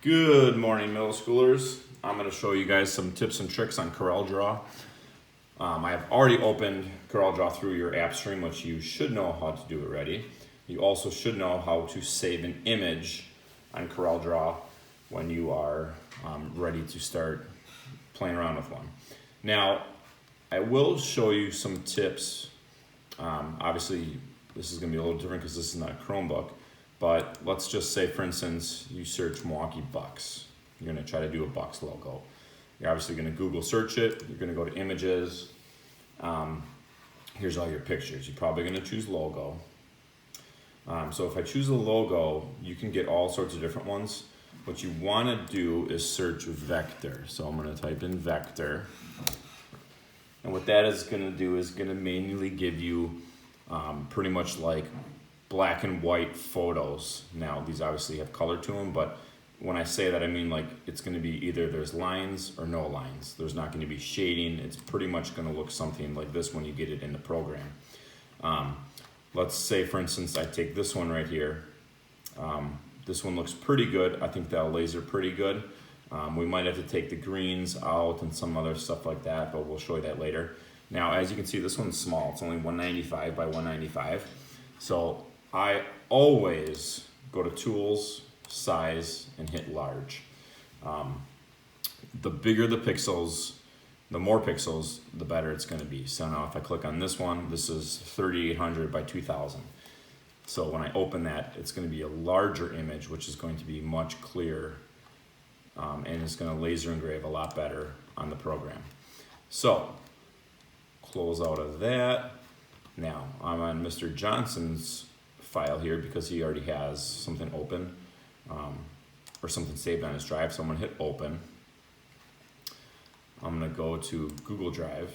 Good morning, middle schoolers. I'm going to show you guys some tips and tricks on CorelDRAW. I have already opened CorelDRAW through your app stream, which you should know how to do already. You also should know how to save an image on CorelDRAW when you are ready to start playing around with one. Now, I will show you some tips. Obviously, this is going to be a little different because this is not a Chromebook. But let's just say, for instance, you search Milwaukee Bucks. You're going to try to do a Bucks logo. You're obviously going to Google search it. You're going to go to images. Here's all your pictures. You're probably going to choose logo. So if I choose a logo, you can get all sorts of different ones. What you want to do is search vector. So I'm going to type in vector. And what that is going to do is going to manually give you pretty much like black and white photos. Now these obviously have color to them, but when I say that, I mean like it's going to be either there's lines or no lines. There's not going to be shading. It's pretty much going to look something like this when you get it in the program. Let's say, for instance, I take this one right here. This one looks pretty good. I think that'll laser pretty good. We might have to take the greens out and some other stuff like that, but we'll show you that later. Now, as you can see, this one's small. It's only 195 by 195. So I always go to Tools, Size, and hit Large. The bigger the pixels, the more pixels, the better it's going to be. So now if I click on this one, this is 3800 by 2000. So when I open that, it's going to be a larger image, which is going to be much clearer, and it's going to laser engrave a lot better on the program. So close out of that. Now I'm on Mr. Johnson's file here because he already has something open or something saved on his drive. So I'm going to hit open. I'm going to go to Google Drive.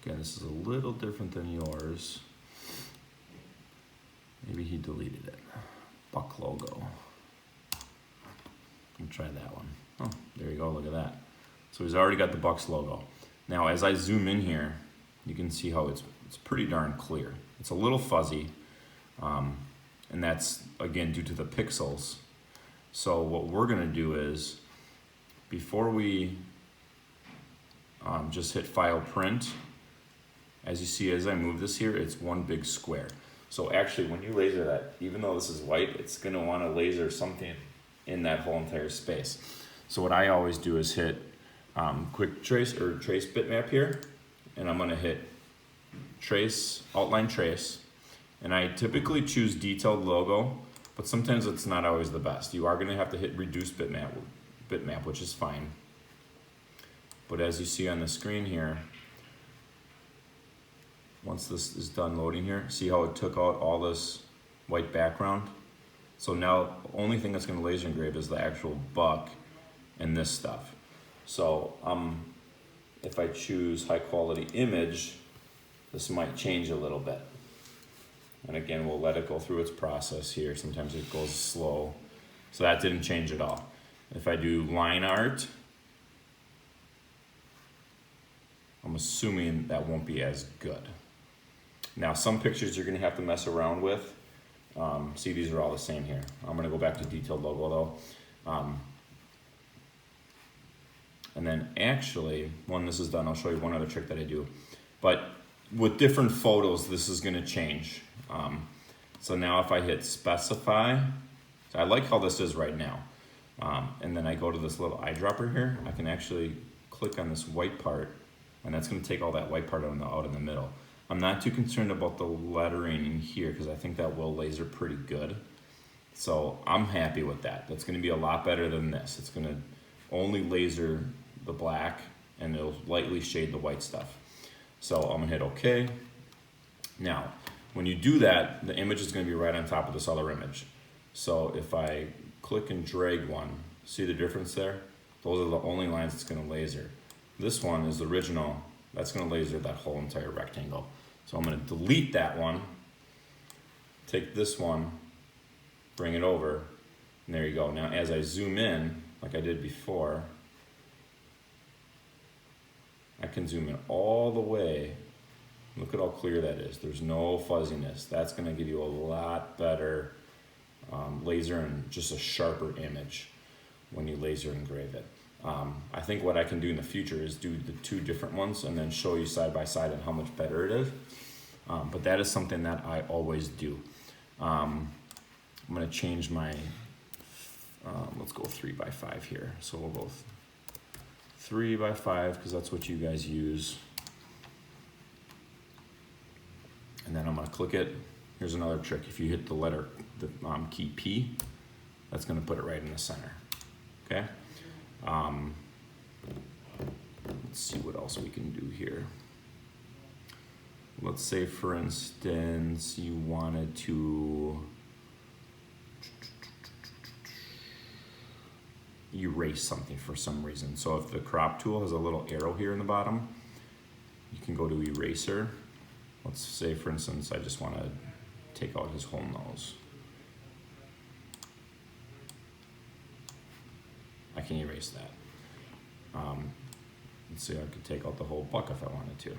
Again, this is a little different than yours. Maybe he deleted it. Buck logo. I'll try that one. Oh, there you go, look at that. So he's already got the Bucks logo. Now, as I zoom in here, you can see how it's pretty darn clear. It's a little fuzzy, and that's, again, due to the pixels. So what we're gonna do is, before we just hit File, Print, as you see, as I move this here, it's one big square. So actually, when you laser that, even though this is white, it's gonna wanna laser something in that whole entire space. So what I always do is hit Quick Trace or Trace Bitmap here, and I'm gonna hit Trace, Outline Trace, and I typically choose Detailed Logo, but sometimes it's not always the best. You are gonna have to hit Reduce Bitmap, which is fine. But as you see on the screen here, once this is done loading here, see how it took out all this white background? So now the only thing that's going to laser engrave is the actual buck and this stuff. So if I choose high quality image, this might change a little bit. And again, we'll let it go through its process here. Sometimes it goes slow. So that didn't change at all. If I do line art, I'm assuming that won't be as good. Now, some pictures you're going to have to mess around with. See, these are all the same here. I'm going to go back to Detailed Logo though. And then actually, when this is done, I'll show you one other trick that I do. But with different photos, this is going to change. So now if I hit Specify, so I like how this is right now. And then I go to this little eyedropper here. I can actually click on this white part, and that's going to take all that white part out in the middle. I'm not too concerned about the lettering in here because I think that will laser pretty good. So I'm happy with that. That's going to be a lot better than this. It's going to only laser the black and it'll lightly shade the white stuff. So I'm going to hit OK. Now, when you do that, the image is going to be right on top of this other image. So if I click and drag one, see the difference there? Those are the only lines it's going to laser. This one is the original. That's going to laser that whole entire rectangle. So I'm going to delete that one take this one, bring it over, and there you go. Now as I zoom in, like I did before, I can zoom in all the way. Look at how clear that is. There's no fuzziness. That's gonna give you a lot better laser and just a sharper image when you laser engrave it. I think what I can do in the future is do the two different ones and then show you side by side and how much better it is. But that is something that I always do. I'm gonna change my, let's go 3x5 here. So we'll go 3x5 because that's what you guys use. And then I'm gonna click it. Here's another trick. If you hit the letter, the key P, that's gonna put it right in the center, okay? Let's see what else we can do here. Let's say, for instance, you wanted to erase something for some reason. So if the crop tool has a little arrow here in the bottom, you can go to eraser. Let's say, for instance, I just want to take out his whole nose. I can erase that. Let's see, I could take out the whole buck if I wanted to.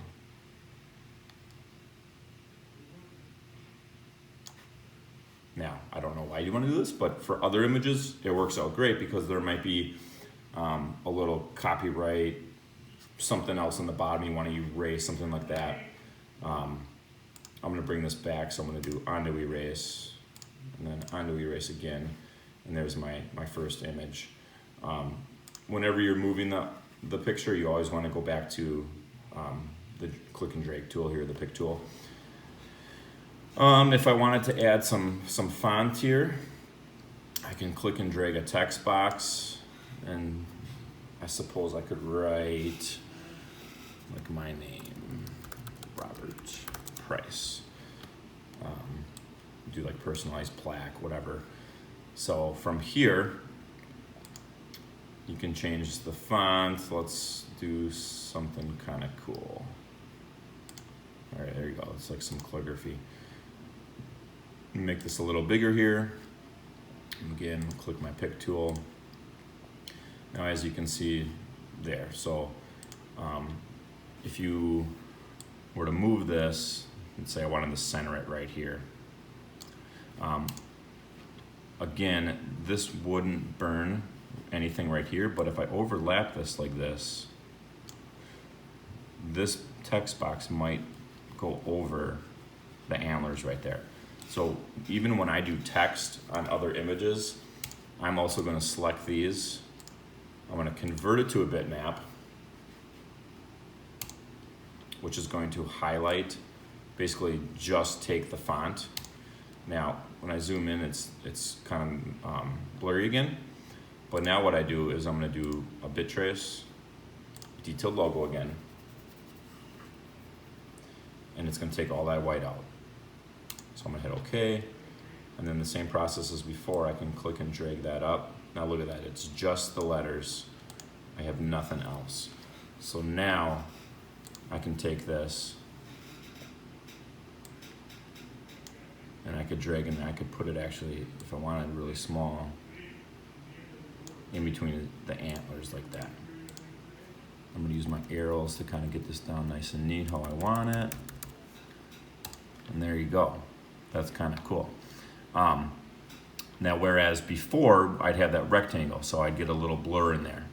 Now, I don't know why you want to do this, but for other images, it works out great because there might be a little copyright, something else on the bottom you want to erase, something like that. I'm going to bring this back, so I'm going to do undo erase, and then undo erase again, and there's my first image. Whenever you're moving the picture, you always want to go back to the click and drag tool here, the pick tool. If I wanted to add some font here, I can click and drag a text box, and I suppose I could write like my name, Robert Price. Do like personalized plaque, whatever. So from here, you can change the font. Let's do something kind of cool. All right, there you go. It's like some calligraphy. Make this a little bigger here. Again, click my pick tool. Now, as you can see there, so if you were to move this, let's say I wanted to center it right here. Again, this wouldn't burn anything right here, but if I overlap this like this text box might go over the antlers right there. So even when I do text on other images, I'm also going to select these. I'm going to convert it to a bitmap, which is going to highlight, basically just take the font. Now, when I zoom in, it's kind of blurry again. But now what I do is I'm going to do a bit trace, detailed logo again, and it's going to take all that white out. So I'm going to hit OK, and then the same process as before, I can click and drag that up. Now look at that, it's just the letters. I have nothing else. So now I can take this and I could drag and I could put it actually, if I wanted really small, in between the antlers like that. I'm going to use my arrows to kind of get this down nice and neat how I want it. And there you go. That's kind of cool. Now, whereas before I'd have that rectangle, so I'd get a little blur in there.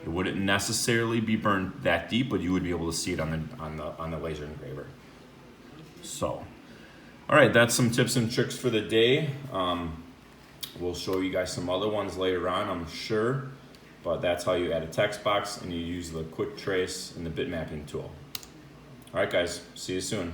It wouldn't necessarily be burned that deep, but you would be able to see it on the laser engraver. So, all right, that's some tips and tricks for the day. We'll show you guys some other ones later on, I'm sure, but that's how you add a text box and you use the quick trace and the bit mapping tool. All right, guys, see you soon.